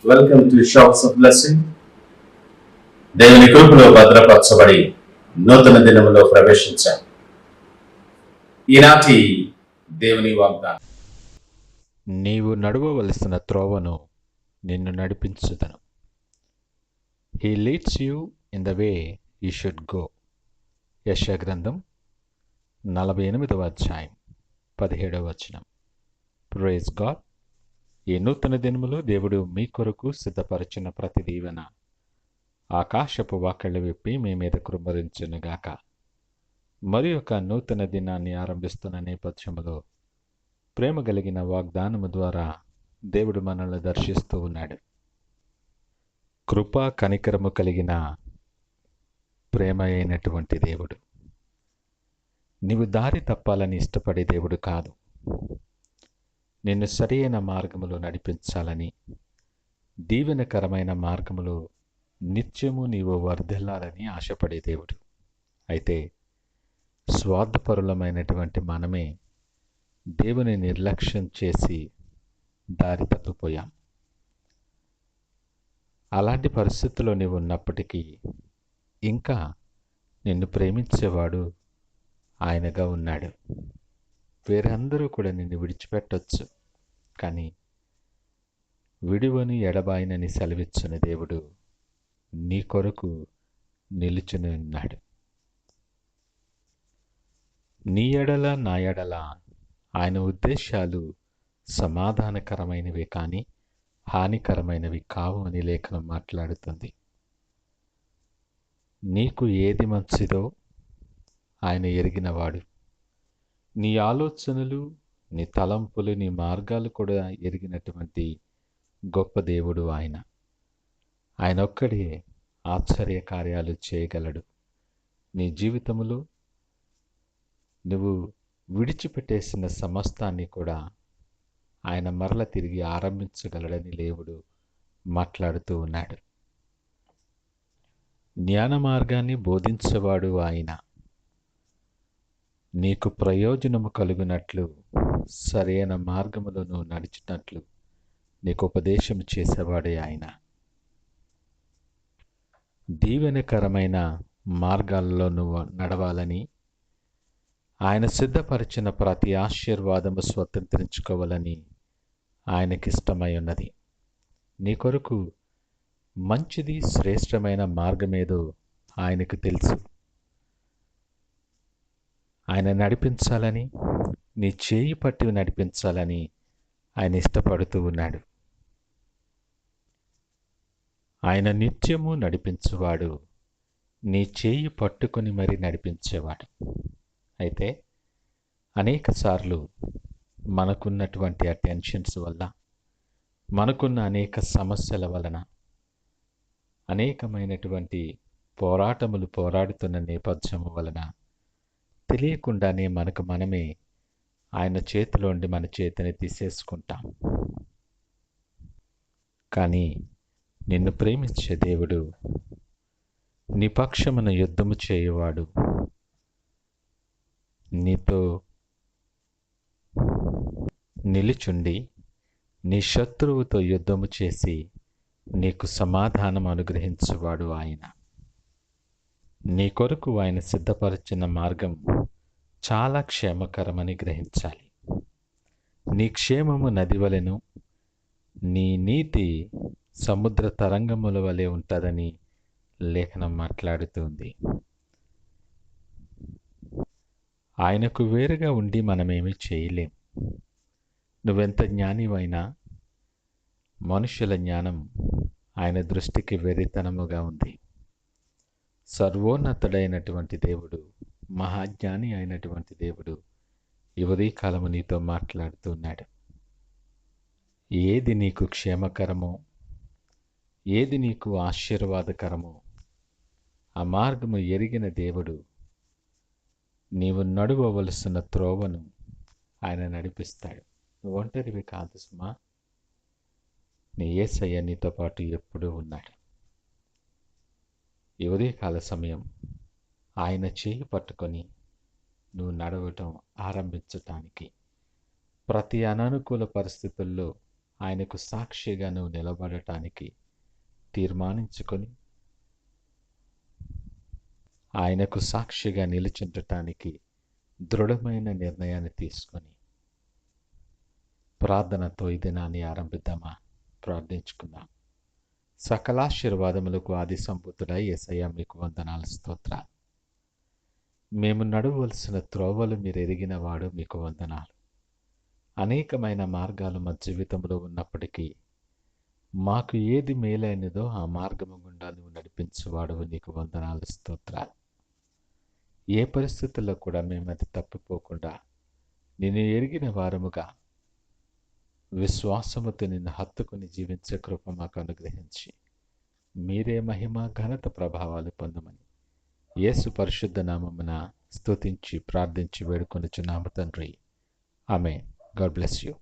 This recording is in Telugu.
Welcome to shops of blessing. దేవుని కృపలో భద్రపరచబడి నూతన దినములో ప్రవేశించాం. ఈనాటి దేవుని వాగ్దానం, నీవు నడవవలసిన త్రోవను నిన్ను నడిపించుదను. He leads you in the way you should go. యెషయా గ్రంథం 48వ అధ్యాయం 17వ వచనం. Praise God. ఈ నూతన దినములో దేవుడు మీ కొరకు సిద్ధపరిచిన ప్రతి దీవెన ఆకాశపు వాకిళ్లు విప్పి మీ మీద కృమ్మరించునుగాక. మరి ఒక నూతన దినాన్ని ఆరంభిస్తున్న నేపథ్యములో ప్రేమ కలిగిన వాగ్దానము ద్వారా దేవుడు మనల్ని దర్శిస్తూ ఉన్నాడు. కృపా కనికరము కలిగిన ప్రేమ అయినటువంటి దేవుడు. నీవు దారి తప్పాలని ఇష్టపడే దేవుడు కాదు. నిన్ను సరియైన మార్గములో నడిపించాలని, దీవెనకరమైన మార్గములో నిత్యము నీవు వర్ధిల్లాలని ఆశపడే దేవుడు. అయితే స్వార్థపరులమైనటువంటి మనమే దేవుని నిర్లక్ష్యం చేసి దారి తప్పిపోయాం. అలాంటి పరిస్థితుల్లో నీవు ఉన్నప్పటికీ ఇంకా నిన్ను ప్రేమించేవాడు ఆయనగా ఉన్నాడు. వేరందరూ కూడా నిన్ను విడిచిపెట్టొచ్చు, కానీ విడువని ఎడబాయినని సెలవిచ్చిన దేవుడు నీ కొరకు నిలుచుని ఉన్నాడు. నీ ఎడల నా ఎడల ఆయన ఉద్దేశాలు సమాధానకరమైనవి కానీ హానికరమైనవి కావు అని లేఖనం మాట్లాడుతుంది. నీకు ఏది మంచిదో ఆయన ఎరిగినవాడు. నీ ఆలోచనలు, నీ తలంపులు, నీ మార్గాలు కూడా ఎరిగినటువంటి గొప్ప దేవుడు ఆయన. ఆయన ఒక్కడే ఆశ్చర్య కార్యాలు చేయగలడు. నీ జీవితంలో నువ్వు విడిచిపెట్టేసిన సమస్తాన్ని కూడా ఆయన మరల తిరిగి ఆరంభించగలడని దేవుడు మాట్లాడుతూ ఉన్నాడు. జ్ఞాన మార్గాన్ని బోధించేవాడు ఆయన. నీకు ప్రయోజనము కలుగునట్లు, సరైన మార్గములో నువ్వు నడిచినట్లు నీకు ఉపదేశం చేసేవాడే ఆయన. దీవెనకరమైన మార్గాల్లో నువ్వు నడవాలని, ఆయన సిద్ధపరిచిన ప్రతి ఆశీర్వాదము స్వతంత్రించుకోవాలని ఆయనకిష్టమై ఉన్నది. నీ కొరకు మంచిది, శ్రేష్టమైన మార్గమేదో ఆయనకు తెలుసు. ఆయన నడిపించాలని, నీ చేయి పట్టి నడిపించాలని ఆయన ఇష్టపడుతూ ఉన్నాడు. ఆయన నిత్యము నడిపించువాడు, నీ చేయి పట్టుకొని మరి నడిపించేవాడు. అయితే అనేక సార్లు మనకున్నటువంటి ఆ టెన్షన్స్ వల్ల, మనకున్న అనేక సమస్యల వలన, అనేకమైనటువంటి పోరాటములు పోరాడుతున్న నేపథ్యము వలన తెలియకుండానే మనకు మనమే ఆయన చేతిలోండి మన చేతిని తీసేసుకుంటాం. కానీ నిన్ను ప్రేమించే దేవుడు, నీ పక్షమున యుద్ధము చేయువాడు, నీతో నిలుచుండి నీ శత్రువుతో యుద్ధము చేసి నీకు సమాధానం అనుగ్రహించువాడు ఆయన. నీ కొరకు ఆయన సిద్ధపరిచిన మార్గం చాలా క్షేమకరమని గ్రహించాలి. నీ క్షేమము నది వలెను, నీ నీతి సముద్ర తరంగముల వలె ఉంటుందని లేఖనం మాట్లాడుతుంది. ఆయనకు వేరుగా ఉండి మనమేమీ చేయలేం. నువ్వెంత జ్ఞానివైనా మనుషుల జ్ఞానం ఆయన దృష్టికి వెర్రితనముగా ఉంది. సర్వోన్నతుడైనటువంటి దేవుడు, మహాజ్ఞాని అయినటువంటి దేవుడు ఈ ఉదయకాలము నీతో మాట్లాడుతున్నాడు. ఏది నీకు క్షేమకరమో, ఏది నీకు ఆశీర్వాదకరమో ఆ మార్గము ఎరిగిన దేవుడు నీవు నడువవలసిన త్రోవను ఆయన నడిపిస్తాడు. నువ్వు ఒంటరివి కాదు సుమా. నీ యేసయ్య నీతో పాటు ఎప్పుడూ ఉన్నాడు. ఈ ఉదయకాల సమయం ఆయన చేయి పట్టుకొని నువ్వు నడవటం ఆరంభించటానికి, ప్రతి అననుకూల పరిస్థితుల్లో ఆయనకు సాక్షిగా నువ్వు నిలబడటానికి తీర్మానించుకొని ఆయనకు సాక్షిగా నిలుచుండటానికి దృఢమైన నిర్ణయాన్ని తీసుకొని ప్రార్థనతో ఈ దినాన్ని ఆరంభిద్దామా? ప్రార్థించుకుందాం. సకలాశీర్వాదములకు ఆది సంభూతుడై యేసయ్య మీకు వందనాలు, స్తోత్రాలు. మేము నడవలసిన త్రోవలు మీరు ఎరిగిన వాడు, మీకు వందనాలు. అనేకమైన మార్గాలు మా జీవితంలో ఉన్నప్పటికీ మాకు ఏది మేలైనదో ఆ మార్గము గుండా నువ్వు నడిపించేవాడు, నీకు వందనాలు, స్తోత్రాలు. ఏ పరిస్థితుల్లో కూడా మేము అది తప్పిపోకుండా నిన్ను ఎరిగిన వారముగా విశ్వాసముతో నిన్ను హత్తుకుని జీవించే కృప మాకు అనుగ్రహించి మీరే మహిమ ఘనత ప్రభావాలు పొందమని యేసు పరిశుద్ధ నామమున స్తుతించి ప్రార్థించి వేడుకొనుచున్నాము తండ్రి. ఆమేన్. God bless you.